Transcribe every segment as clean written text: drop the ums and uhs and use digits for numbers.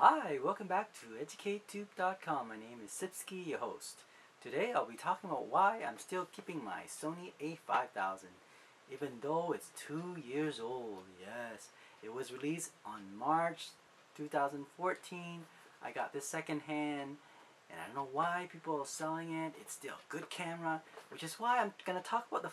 Hi, welcome back to EducateTube.com. My name is Sipsky, your host. Today I'll be talking about why I'm still keeping my Sony A5000 even though it's 2 years old. Yes, it was released on March 2014. I got this secondhand and I don't know why people are selling it. It's still a good camera, which is why I'm going to talk about the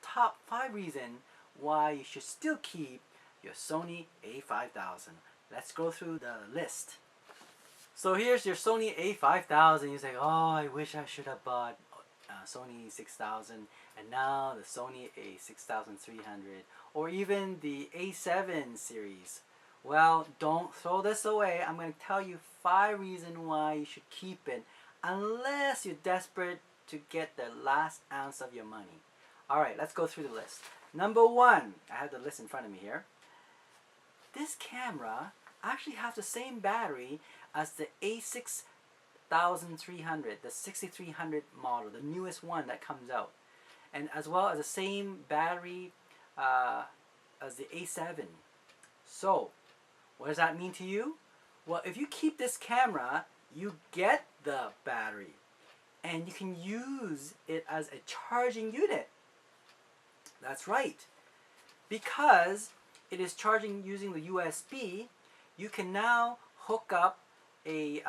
top 5 reasons why you should still keep your Sony A5000. Let's go through the list. So here's your Sony A5000. You say, oh, I wish I should have bought Sony 6000 and now the Sony A6300 or even the A7 series. Well, don't throw this away. I'm going to tell you 5 reasons why you should keep it unless you're desperate to get the last ounce of your money. Alright, let's go through the list. Number 1, I have the list in front of me here. This camera actually has the same battery as the A6300, the 6300 model, the newest one that comes out, and as well as the same battery as the A7. So, what does that mean to you? Well, if you keep this camera, you get the battery, and you can use it as a charging unit. That's right, because it is charging using the USB. You can now hook up a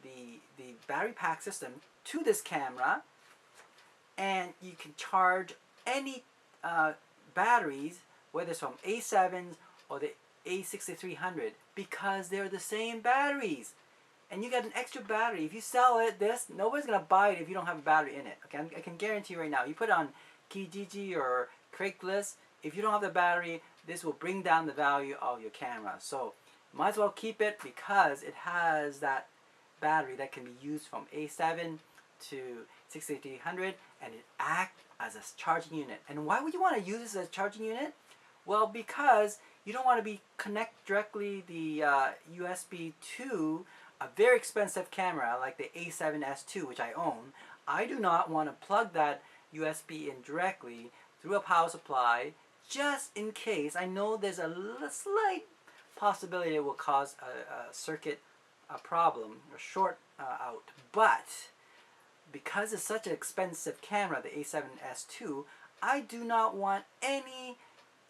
the battery pack system to this camera, and you can charge any batteries, whether it's from A7s or the A6300, because they're the same batteries. And you get an extra battery. If you sell it, nobody's gonna buy it if you don't have a battery in it. Okay, I can guarantee you right now. You put it on Kijiji or Craigslist. If you don't have the battery, this will bring down the value of your camera. So might as well keep it because it has that battery that can be used from A7 to 6300, and it acts as a charging unit. And why would you want to use this as a charging unit? Well, because you don't want to be connect directly the USB to a very expensive camera like the A7S II, which I own. I do not want to plug that USB in directly through a power supply, just in case. I know there's a slight possibility it will cause a circuit problem, a short out. But because it's such an expensive camera, the A7S II, I do not want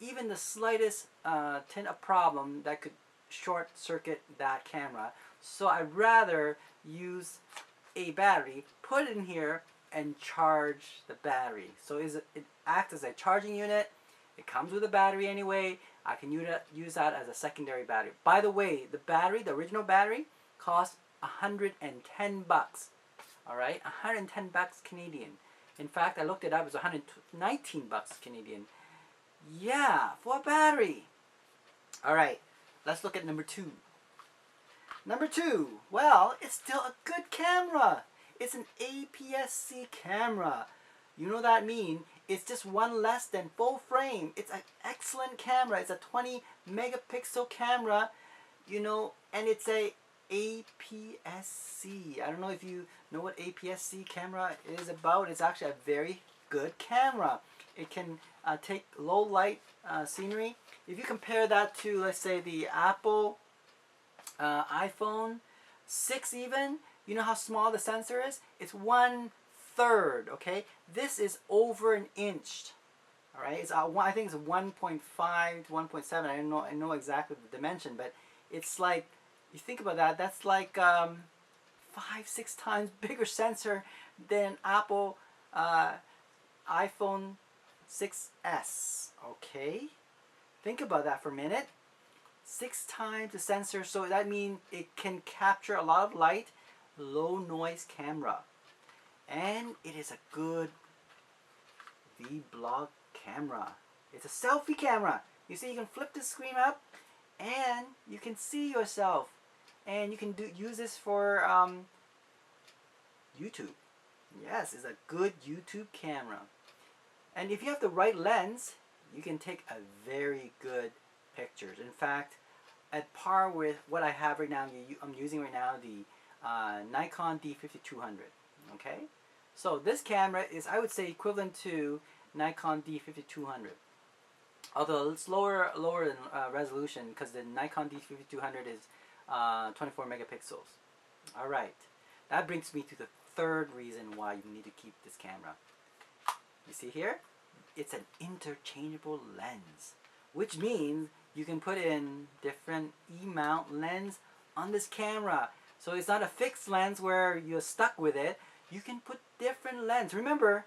even the slightest tint of problem that could short circuit that camera. So I'd rather use a battery, put it in here, and charge the battery. So it acts as a charging unit. It comes with a battery anyway. I can use that as a secondary battery. By the way, the original battery, costs $110. Alright, $110 Canadian. In fact, I looked it up, it was $119 Canadian. Yeah, for a battery. Alright, let's look at number 2. Number 2, well, it's still a good camera. It's an APS-C camera. You know what that means? It's just one less than full frame. It's an excellent camera. It's a 20 megapixel camera, you know, and it's a APS-C. I don't know if you know what APS-C camera is about. It's actually a very good camera. It can take low light scenery. If you compare that to, let's say, the Apple iPhone 6 even, you know how small the sensor is? It's 1/3, okay? This is over an inch. Alright, I think it's 1.5 to 1.7. I know exactly the dimension, but it's like, you think about that, that's like 5-6 times bigger sensor than Apple iPhone 6s. Okay? Think about that for a minute. 6 times the sensor, so that means it can capture a lot of light, low noise camera. And it is a good vlog camera. It's a selfie camera. You see, you can flip the screen up and you can see yourself. And you can use this for YouTube. Yes, it's a good YouTube camera. And if you have the right lens, you can take a very good pictures. In fact, at par with what I have right now, I'm using right now the Nikon D5200. Okay, so this camera is, I would say, equivalent to Nikon D5200. Although it's lower in resolution, because the Nikon D5200 is 24 megapixels. Alright, that brings me to the third reason why you need to keep this camera. You see here? It's an interchangeable lens, which means you can put in different E-mount lens on this camera. So it's not a fixed lens where you're stuck with it. You can put different lens. Remember,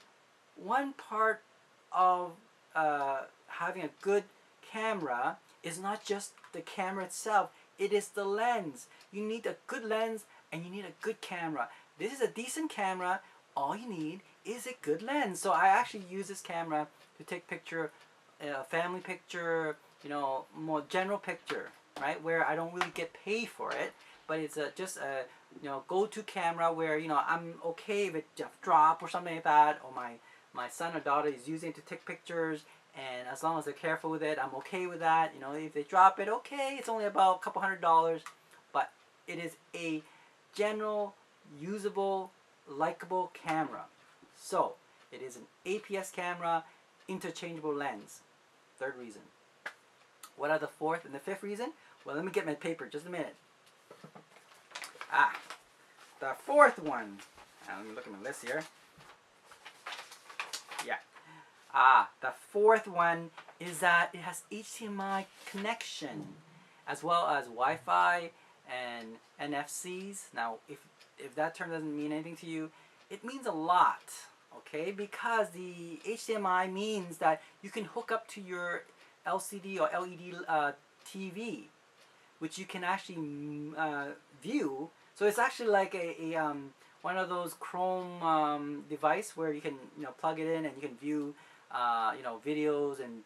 one part of having a good camera is not just the camera itself, it is the lens. You need a good lens and you need a good camera. This is a decent camera. All you need is a good lens. So I actually use this camera to take picture, family picture, you know, more general picture, right? Where I don't really get paid for it, but it's just a, you know, go-to camera where, you know, I'm okay if it drop or something like that, or my son or daughter is using it to take pictures, and as long as they're careful with it, I'm okay with that. You know, if they drop it, okay, it's only about a couple $100, but it is a general, usable, likable camera. So it is an APS camera, interchangeable lens. Third reason. What are the fourth and the fifth reason? Well, let me get my paper just a minute. The fourth one. Let me look at my list here. Yeah. The fourth one is that it has HDMI connection, as well as Wi-Fi and NFCs. Now, if that term doesn't mean anything to you, it means a lot, okay? Because the HDMI means that you can hook up to your LCD or LED TV, which you can actually view. So it's actually like a one of those Chrome device where you can, you know, plug it in and you can view you know, videos and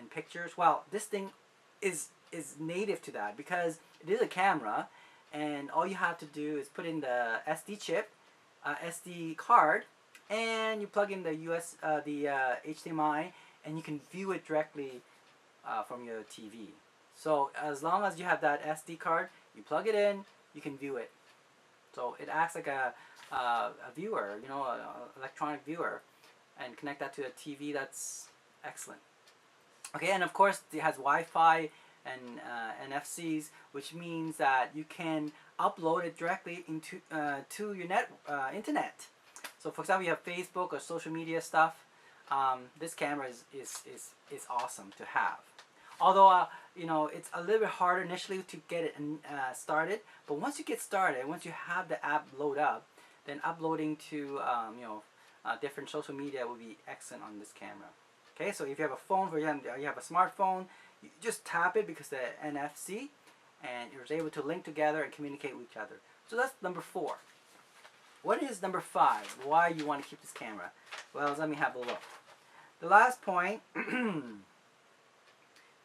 pictures. Well, this thing is native to that because it is a camera, and all you have to do is put in the SD chip, SD card, and you plug in the HDMI, and you can view it directly from your TV. So as long as you have that SD card, you plug it in, you can view it. So it acts like a viewer, you know, an electronic viewer, and connect that to a TV. That's excellent. Okay, and of course it has Wi-Fi and NFCs, which means that you can upload it directly into to your internet. So for example, you have Facebook or social media stuff. This camera is awesome to have. Although you know, it's a little bit harder initially to get it started, but once you get started, once you have the app load up, then uploading to you know, different social media will be excellent on this camera. Okay, so if you have a phone, for example, you have a smartphone, you just tap it because the NFC, and you're able to link together and communicate with each other. So that's number 4. What is number 5? Why you want to keep this camera? Well, let me have a look. The last point. Do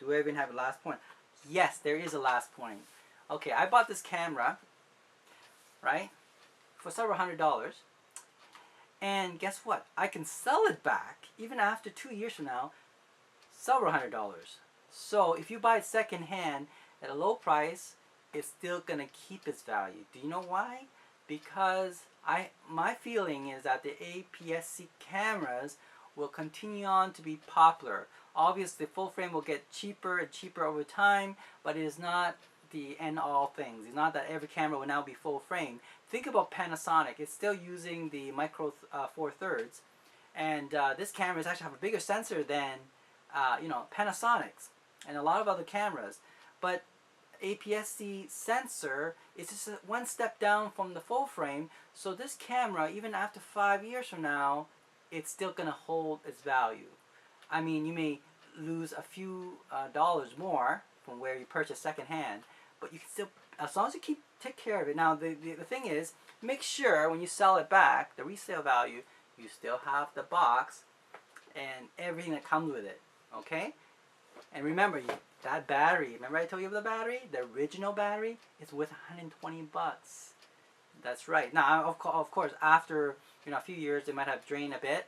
we even have a last point? Yes, there is a last point. Okay, I bought this camera, right, for several $100s. And guess what? I can sell it back, even after 2 years from now, several $100s. So if you buy it second hand at a low price, it's still going to keep its value. Do you know why? Because my feeling is that the APS-C cameras will continue on to be popular. Obviously, full frame will get cheaper and cheaper over time, but it is not the end-all things. It's not that every camera will now be full frame. Think about Panasonic. It's still using the micro four thirds, and this camera actually have a bigger sensor than you know, Panasonic's and a lot of other cameras. But APS-C sensor is just one step down from the full frame. So this camera, even after 5 years from now, it's still going to hold its value. I mean, you may lose a few dollars more from where you purchase secondhand, but you can still, as long as you take care of it. Now, the thing is, make sure when you sell it back, the resale value, you still have the box and everything that comes with it. Okay? And remember, that battery, remember I told you about the battery? The original battery is worth 120 bucks. That's right. Now, of course, after, you know, a few years, it might have drained a bit,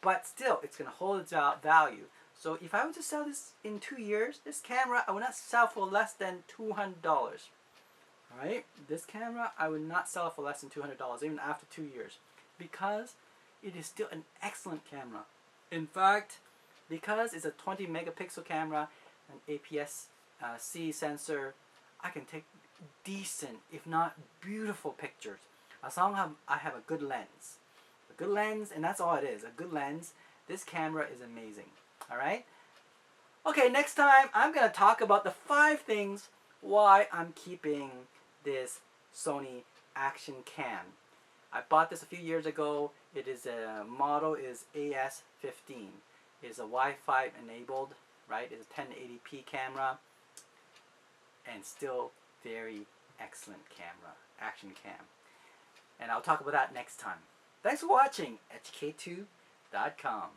but still, it's going to hold its value. So if I were to sell this in 2 years, this camera, I would not sell for less than $200. Alright? This camera, I would not sell it for less than $200, even after 2 years, because it is still an excellent camera. In fact, because it's a 20 megapixel camera, an APS-C sensor, I can take decent, if not beautiful pictures, as long as I have a good lens. A good lens, and that's all it is, a good lens. This camera is amazing. Alright? Okay, next time I'm going to talk about the 5 things why I'm keeping this Sony Action Cam. I bought this a few years ago. It is a model is AS15. It's a Wi-Fi enabled, right? It's a 1080p camera, and still very excellent camera, action cam. And I'll talk about that next time. Thanks for watching, EducateTube.com.